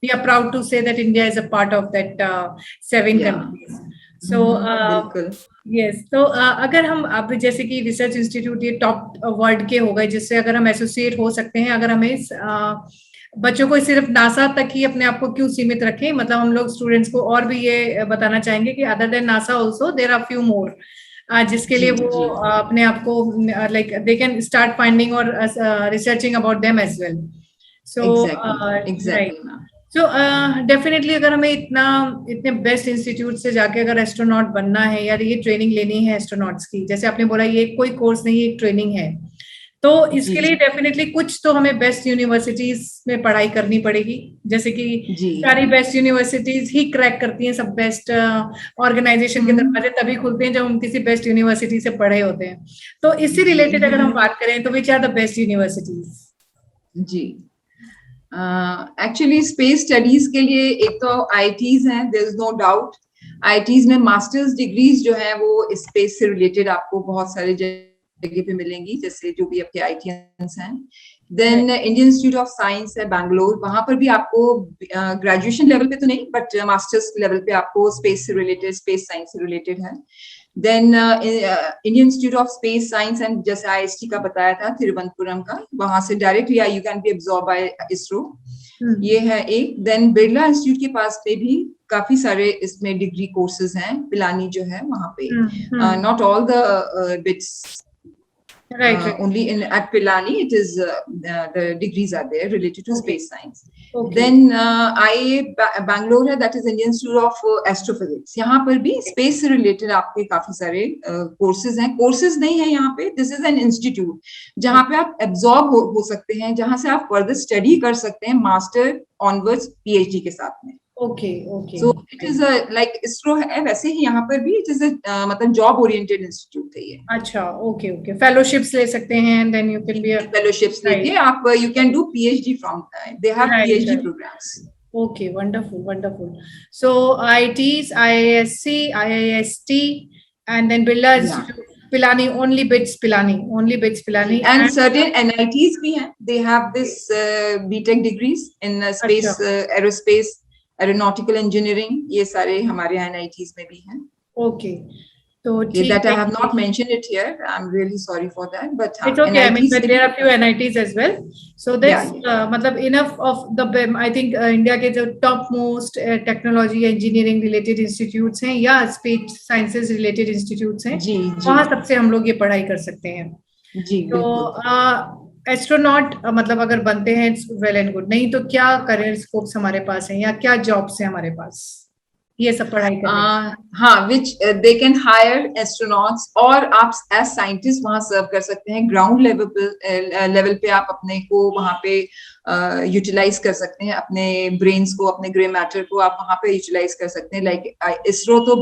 we are proud to say that India is a part of that 7 countries. सो बिल्कुल। Yes, तो अगर हम अब जैसे कि रिसर्च इंस्टीट्यूट ये टॉप वर्ल्ड के हो गए, जिससे अगर हम एसोसिएट हो सकते हैं, अगर हमें बच्चों को सिर्फ नासा तक ही अपने आप को क्यों सीमित रखें, मतलब हम लोग स्टूडेंट्स को और भी ये बताना चाहेंगे कि other than NASA also there are few more, जिसके लिए वो अपने आप को like they can start finding और researching about them as well. So right, so definitely अगर हमें इतने बेस्ट इंस्टीट्यूट से जाके अगर एस्ट्रोनॉट बनना है या ये ट्रेनिंग लेनी है एस्ट्रोनॉट्स की, जैसे आपने बोला ये कोई कोर्स नहीं, एक ट्रेनिंग है, तो इसके लिए डेफिनेटली कुछ तो हमें बेस्ट यूनिवर्सिटीज में पढ़ाई करनी पड़ेगी, जैसे कि सारी बेस्ट यूनिवर्सिटीज ही क्रैक करती हैं सब बेस्ट ऑर्गेनाइजेशन के दरवाजे तभी खुलते हैं जब हम किसी बेस्ट यूनिवर्सिटी से पढ़े होते हैं। तो इससे रिलेटेड अगर हम बात करें तो which are the best universities? जी, एक्चुअली स्पेस स्टडीज के लिए एक तो आईआईटीज हैं, there is no doubt. IITs में मास्टर्स डिग्रीज जो है वो स्पेस से रिलेटेड आपको बहुत सारे जगह पे मिलेंगी, जैसे जो भी आपके आईआईटीएंस हैं। Then Indian institute of science है बैंगलोर, वहां पर भी आपको ग्रेजुएशन लेवल पे तो नहीं बट मास्टर्स लेवल पे आपको स्पेस से रिलेटेड, स्पेस साइंस से रिलेटेड है। Then Indian institute of space science and जैसे आईएसटी का बताया था तिरुवनंतपुरम का, वहां से directly you can be absorb by ISRO, ये है एक। देन बिरला इंस्टीट्यूट के पास पे भी काफी सारे इसमें डिग्री कोर्सेज हैं, पिलानी जो है वहां पे, not all the bits only in at Pilani it is the degrees are there related to space science. Then IIA Bangalore है, that is Indian Institute of Astrophysics, यहाँ पर भी space से related आपके काफी सारे courses हैं। courses नहीं है यहाँ पे, this is an institute जहाँ पे आप absorb हो सकते हैं, जहाँ से आप further study कर सकते हैं master onwards PhD के साथ में। Okay so it is like ISRO है वैसे ही यहाँ पर भी इट इज मतलब जॉब ओरिएंटेड इंस्टीट्यूट है ये। अच्छा, ओके, फेलोशिप्स ले सकते हैं, then you can be fellowships लेके आप you can do PhD from, they have PhD programmes. Okay, wonderful. So IITs, IISc, IIST and then Birla institute Pilani, only BITS Pilani, and certain NITs भी हैं, they have this BTech degrees in space, aerospace, aeronautical engineering, ये सारे हमारे NITs में भी हैं। Okay, so that I have not mentioned it here, I'm really sorry for that, but it's okay, NITs, I mean, but there are few NITs as well, so that's मतलब enough of the I think India के जो top most technology engineering related institutes हैं या space sciences related institutes हैं, वहाँ सबसे हम लोग ये पढ़ाई कर सकते हैं। जी, तो एस्ट्रोनॉट मतलब अगर बनते हैं वेल एंड गुड, नहीं तो क्या करियर स्कोप्स हमारे पास हैं या क्या जॉब्स हैं हमारे पास ये सब पढ़ाई करने? हाँ, विच दे कैन हायर एस्ट्रोनॉट्स, और आप एज साइंटिस्ट वहां सर्व कर सकते हैं। ग्राउंड लेवल पे आप अपने को वहां पे यूटिलाइज कर सकते हैं, अपने ब्रेन्स को, अपने ग्रे मैटर को आप वहां पे यूटिलाइज कर सकते हैं। लाइक इसरो तो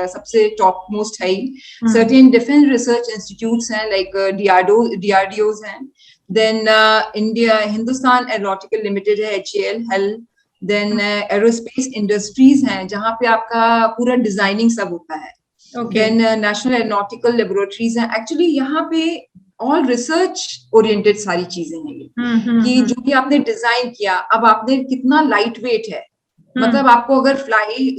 सबसे टॉप मोस्ट है ही। सर्टेन डिफेंस रिसर्च इंस्टीट्यूट्स हैं, लाइक DRDOs हैं। Then India Hindustan aeronautical limited है, HAL। देन एरोस्पेस इंडस्ट्रीज हैं जहां पे आपका पूरा डिजाइनिंग सब होता है। देन नेशनल एरोनॉटिकल लेबोरेटरीज हैं। एक्चुअली यहाँ पे ऑल रिसर्च ओरिएंटेड सारी चीजें हैं ये, कि जो भी आपने डिजाइन किया, अब आपने कितना लाइट वेट है, मतलब आपको अगर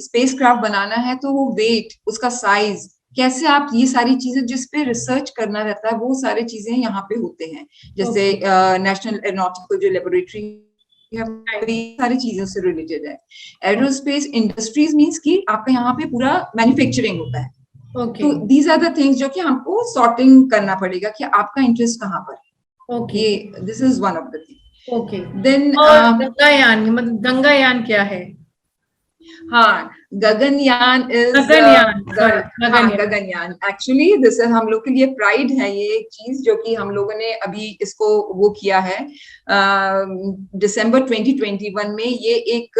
स्पेस क्राफ्ट बनाना है तो वो वेट, उसका साइज, कैसे आप ये सारी चीजें जिसपे रिसर्च करना रहता है वो सारी चीजें यहाँ पे होते हैं। जैसे नेशनल एरोनॉटिकल जो लेबोरेटरी सारी चीजों से रिलेटेड है। एरोस्पेस इंडस्ट्रीज मींस कि आपका यहाँ पे पूरा मैन्युफैक्चरिंग होता है। तो दीज आर द थिंग्स जो कि हमको सॉर्टिंग करना पड़ेगा कि आपका इंटरेस्ट कहाँ पर। ये this is one of the thing. Then Gaganyaan, मतलब गंगायान क्या है? हाँ, Gaganyaan is Gaganyaan actually this is हम लोग के लिए प्राइड है। ये एक चीज जो कि हम लोगों ने अभी इसको वो किया है दिसंबर 2021 में। ये एक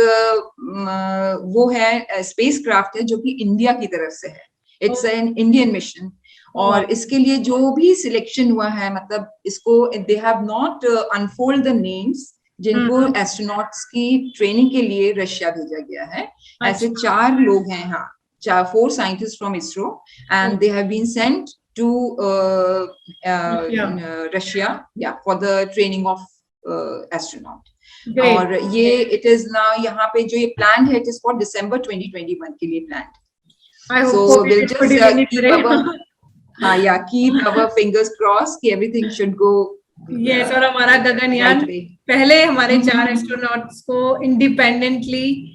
वो है स्पेस क्राफ्ट है जो कि इंडिया की तरफ से है, इट्स एन इंडियन मिशन। और इसके लिए जो भी सिलेक्शन हुआ है, मतलब इसको they have not unfold the names, जिनको एस्ट्रोनॉट्स की ट्रेनिंग के लिए रशिया भेजा गया है। ऐसे 4 लोग हैं, हाँ, 4 scientist from ISRO, and they have been sent to Russia for the training of astronaut. और ये इट इज नाउ यहाँ पे जो ये प्लान है, इट इज फॉर दिसंबर 2021 के लिए plan. So we'll just keep our fingers crossed कि everything should go. Yes, और हमारा गगनयान पहले हमारे 4 एस्ट्रोनॉट्स को इंडिपेंडेंटली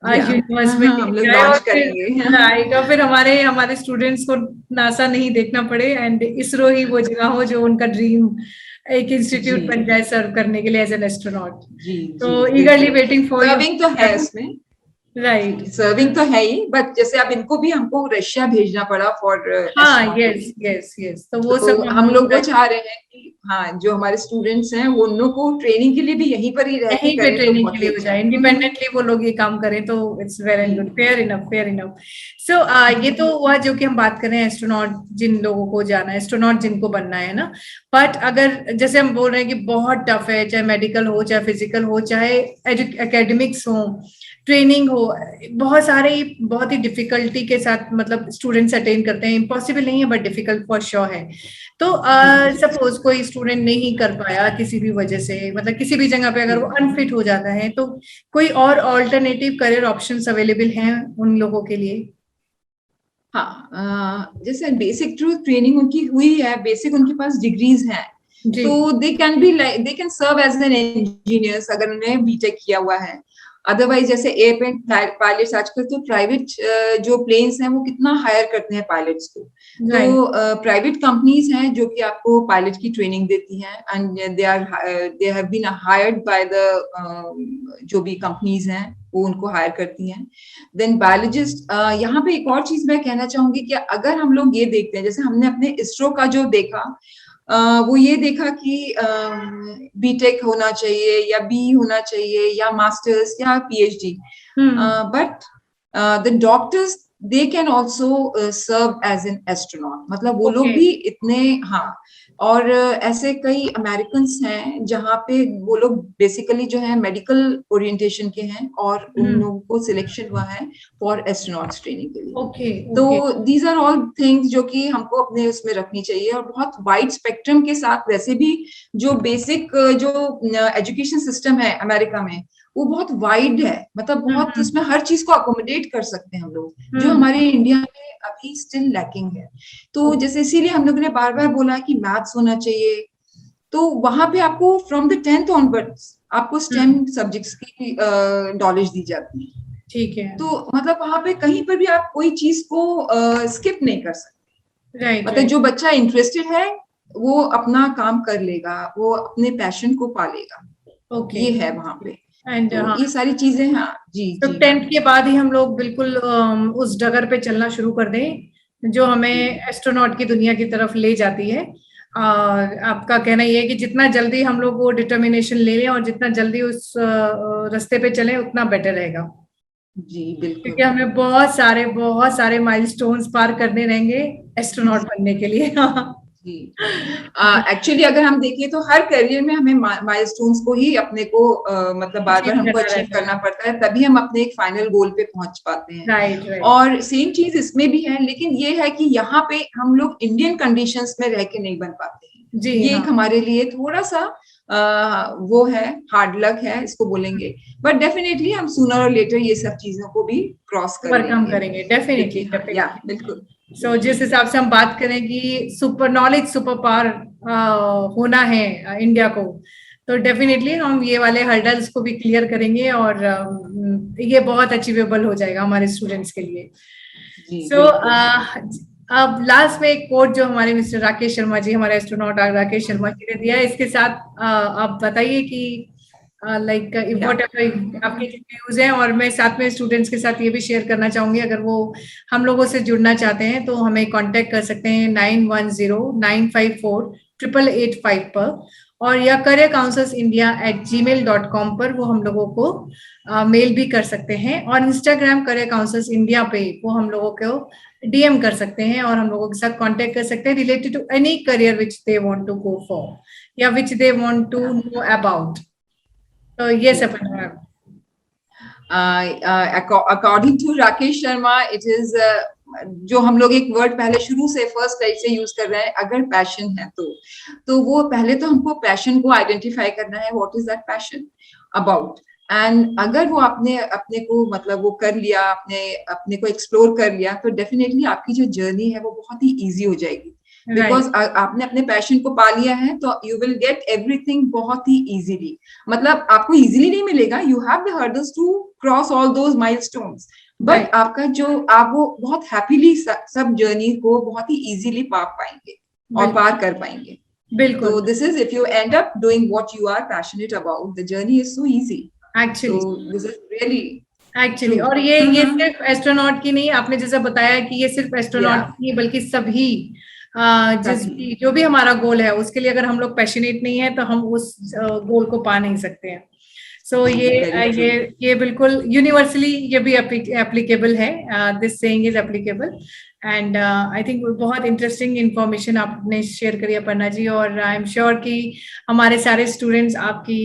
यूनिवर्स में हम लोग लॉन्च करेंगे, राइट, और फिर हमारे स्टूडेंट्स को नासा नहीं देखना पड़े एंड इसरो ही वो जगह हो जो उनका ड्रीम एक इंस्टीट्यूट बन जाए सर्व करने के लिए एज एन एस्ट्रोनॉट। तो ईगरली वेटिंग फॉर सर्विंग तो है इसमें, राइट, सर्विंग तो है ही, बट जैसे अब इनको भी हमको रशिया भेजना पड़ा फॉर यस, तो वो सब हम लोग वो चाह रहे हैं कि जो हमारे स्टूडेंट्स हैं वो उन लोग को ट्रेनिंग के लिए भी यहीं पर ही रह के करें, ट्रेनिंग के लिए हो जाए, इंडिपेंडेंटली वो लोग ये काम करें, तो it's very good, fair enough. So ये तो हुआ जो कि हम बात कर रहे हैं एस्ट्रोनॉट जिन लोगों को जाना है, एस्ट्रोनॉट जिनको बनना है ना। बट अगर जैसे हम बोल रहे हैं कि बहुत टफ है, चाहे मेडिकल हो, चाहे फिजिकल हो, चाहे एकेडमिक्स हो, ट्रेनिंग हो, बहुत ही डिफिकल्टी के साथ मतलब स्टूडेंट्स अटेन करते हैं, इम्पॉसिबल नहीं है बट डिफिकल्ट फॉर श्योर है। तो सपोज कोई स्टूडेंट नहीं कर पाया किसी भी वजह से, मतलब किसी भी जगह पे अगर वो अनफिट हो जाता है, तो कोई और ऑल्टरनेटिव करियर ऑप्शंस अवेलेबल हैं उन लोगों के लिए? जैसे बेसिक ट्रेनिंग उनकी हुई है, बेसिक उनके पास डिग्रीज हैं, तो they can serve as an engineers अगर उन्होंने बीटेक किया हुआ है। अदरवाइज जैसे एयरप्लेन पायलट्स, आजकल तो प्राइवेट जो प्लेन्स हैं वो कितना हायर करते हैं पायलट्स को, तो प्राइवेट कंपनीज हैं जो कि आपको पायलट की ट्रेनिंग देती हैं and they have been hired by the जो भी कंपनीज हैं वो उनको हायर करती हैं। देन बायोलॉजिस्ट, यहाँ पे एक और चीज मैं कहना चाहूंगी कि अगर हम लोग ये देखते हैं, जैसे हमने अपने इसरो का जो देखा, वो ये देखा कि बीटेक होना चाहिए या बी होना चाहिए या मास्टर्स या PhD, but the doctors they can also serve as an astronaut, मतलब वो लोग भी इतने और ऐसे कई अमेरिकन्स हैं जहाँ पे वो लोग बेसिकली जो है मेडिकल ओरिएंटेशन के हैं और उन लोगों को सिलेक्शन हुआ है फॉर एस्ट्रोनॉट्स ट्रेनिंग के लिए। तो दीज आर ऑल थिंग्स जो कि हमको अपने उसमें रखनी चाहिए, और बहुत वाइड स्पेक्ट्रम के साथ वैसे भी जो बेसिक जो एजुकेशन सिस्टम है अमेरिका में वो बहुत वाइड है, मतलब बहुत उसमें हर चीज को अकोमोडेट कर सकते हैं हम लोग, जो हमारे इंडिया में अभी स्टिल लैकिंग है। तो जैसे इसीलिए हम लोगों ने बार बार बोला कि मैथ्स होना चाहिए, तो वहां पे आपको फ्रॉम द 10th ऑनवर्ड्स आपको स्टेम सब्जेक्ट्स की नॉलेज दी जाती है, ठीक है। तो मतलब वहां पे कहीं पर भी आप कोई चीज को स्किप नहीं कर सकते, मतलब जो बच्चा इंटरेस्टेड है वो अपना काम कर लेगा, वो अपने पैशन को पालेगा, ये है वहां पे। एंड तो ये सारी चीजें जी। तो 10th के बाद ही हम लोग बिल्कुल उस डगर पे चलना शुरू कर दें जो हमें एस्ट्रोनॉट की दुनिया की तरफ ले जाती है। आपका कहना ये है कि जितना जल्दी हम लोग वो डिटर्मिनेशन ले लें और जितना जल्दी उस रास्ते पे चलें उतना बेटर रहेगा। जी बिल्कुल, क्योंकि हमें बहुत सारे माइलस्टोन्स पार करने रहेंगे एस्ट्रोनॉट बनने के लिए। जी एक्चुअली अगर हम देखें तो हर करियर में हमें माइलस्टोन्स को ही अपने को मतलब बार बार हमको अचीव करना पड़ता है, तभी हम अपने एक फाइनल गोल पे पहुंच पाते हैं। राइट। और सेम चीज इसमें भी है, लेकिन ये है कि यहाँ पे हम लोग इंडियन कंडीशंस में रह के नहीं बन पाते हैं जी। ये एक हमारे लिए थोड़ा सा वो है, हार्ड लक है इसको बोलेंगे, बट डेफिनेटली हम सूनर और लेटर ये सब चीजों को भी क्रॉस करेंगे डेफिनेटली। बिल्कुल। So, जिस हिसाब से हम बात करें कि सुपर नॉलेज सुपर पावर होना है इंडिया को, तो डेफिनेटली हम ये वाले हर्डल्स को भी क्लियर करेंगे और ये बहुत अचीवेबल हो जाएगा हमारे स्टूडेंट्स के लिए। सो अब लास्ट में एक कोट जो हमारे मिस्टर राकेश शर्मा जी, हमारे एस्ट्रोनॉट राकेश शर्मा जी ने दिया है, इसके साथ आप बताइए कि लाइक आपके जो व्यूज हैं, और मैं साथ में स्टूडेंट्स के साथ ये भी शेयर करना चाहूंगी, अगर वो हम लोगों से जुड़ना चाहते हैं तो हमें कांटेक्ट कर सकते हैं 9109548885 पर, और या careercounselsindia@gmail.com पर वो हम लोगों को मेल भी कर सकते हैं, और इंस्टाग्राम करियर काउंसल्स इंडिया पे वो हम लोगों को DM कर सकते हैं और हम लोगों के साथ कांटेक्ट कर सकते हैं related to any career which they want to go for या which they want to know about. तो ये सब according to Rakesh Sharma it is जो हम लोग एक वर्ड पहले शुरू से फर्स्ट टाइप से यूज कर रहे हैं, अगर पैशन है तो वो पहले तो हमको पैशन को आइडेंटिफाई करना है, what is that passion about, and अगर वो आपने अपने को मतलब वो कर लिया, अपने को एक्सप्लोर कर लिया, तो डेफिनेटली आपकी जो जर्नी है वो बहुत ही इजी हो जाएगी, बिकॉज आपने अपने पैशन को पा लिया है, तो यू विल गेट एवरीथिंग बहुत ही इजीली। मतलब आपको इजीली नहीं मिलेगा, you have the hurdles to cross all those milestones, but आपका जो आप वो बहुत हैप्पीली सब जर्नी को बहुत ही इजीली पा पाएंगे और पार कर पाएंगे। बिल्कुल। So this is if you end up doing what you are passionate about, the journey is so easy. Actually. So this is really actually, और ये सिर्फ एस्ट्रोनॉट की नहीं, आपने जैसा बताया कि ये सिर्फ एस्ट्रोनॉट की नहीं बल्कि सभी जो भी हमारा गोल है उसके लिए अगर हम लोग पैशनेट नहीं है तो हम उस गोल को पा नहीं सकते हैं। सो ये बिल्कुल यूनिवर्सली ये भी एप्लीकेबल है, this saying is applicable. And I think बहुत इंटरेस्टिंग इंफॉर्मेशन आपने शेयर करी अपर्णा जी, और आई एम श्योर कि हमारे सारे स्टूडेंट्स आपकी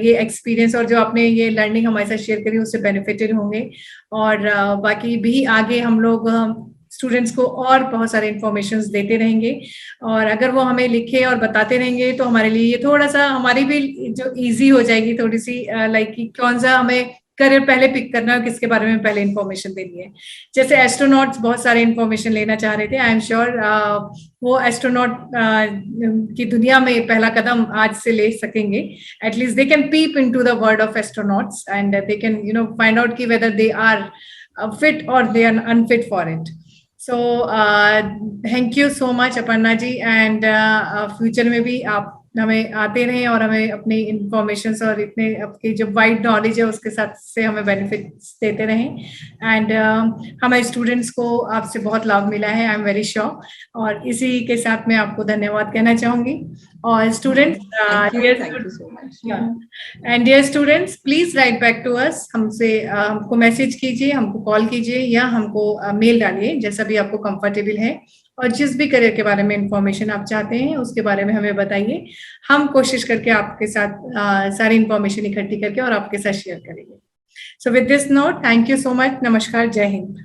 ये एक्सपीरियंस और जो आपने ये लर्निंग हमारे साथ शेयर करी उससे बेनिफिटेड होंगे, और बाकी भी आगे हम लोग स्टूडेंट्स को और बहुत सारे इंफॉर्मेशंस देते रहेंगे, और अगर वो हमें लिखे और बताते रहेंगे तो हमारे लिए ये थोड़ा सा हमारी भी जो इजी हो जाएगी थोड़ी सी, लाइक कि कौन सा हमें करियर पहले पिक करना है, किसके बारे में पहले इंफॉर्मेशन देनी है। जैसे एस्ट्रोनॉट्स बहुत सारे इंफॉर्मेशन लेना चाह रहे थे, आई एम श्योर वो एस्ट्रोनॉट की दुनिया में पहला कदम आज से ले सकेंगे। At least they can peep into the world of astronauts and they can find out कि whether they are fit or they are unfit for it. So thank you so much Aparna ji, and future में भी आप हमें आते रहें और हमें अपनी इंफॉर्मेशन और इतने आपकी जो वाइड नॉलेज है उसके साथ से हमें बेनिफिट्स देते रहें। एंड हमारे स्टूडेंट्स को आपसे बहुत लाभ मिला है, आई एम वेरी श्योर, और इसी के साथ मैं आपको धन्यवाद कहना चाहूंगी। और students and dear students, please write back to us, हमसे हमको मैसेज कीजिए, हमको कॉल कीजिए या हमको मेल डालिए, जैसा भी आपको कंफर्टेबल है, और जिस भी करियर के बारे में इंफॉर्मेशन आप चाहते हैं उसके बारे में हमें बताइए। हम कोशिश करके आपके साथ सारी इंफॉर्मेशन इकट्ठी करके और आपके साथ शेयर करेंगे। So with this note, thank you so much, नमस्कार, जय हिंद।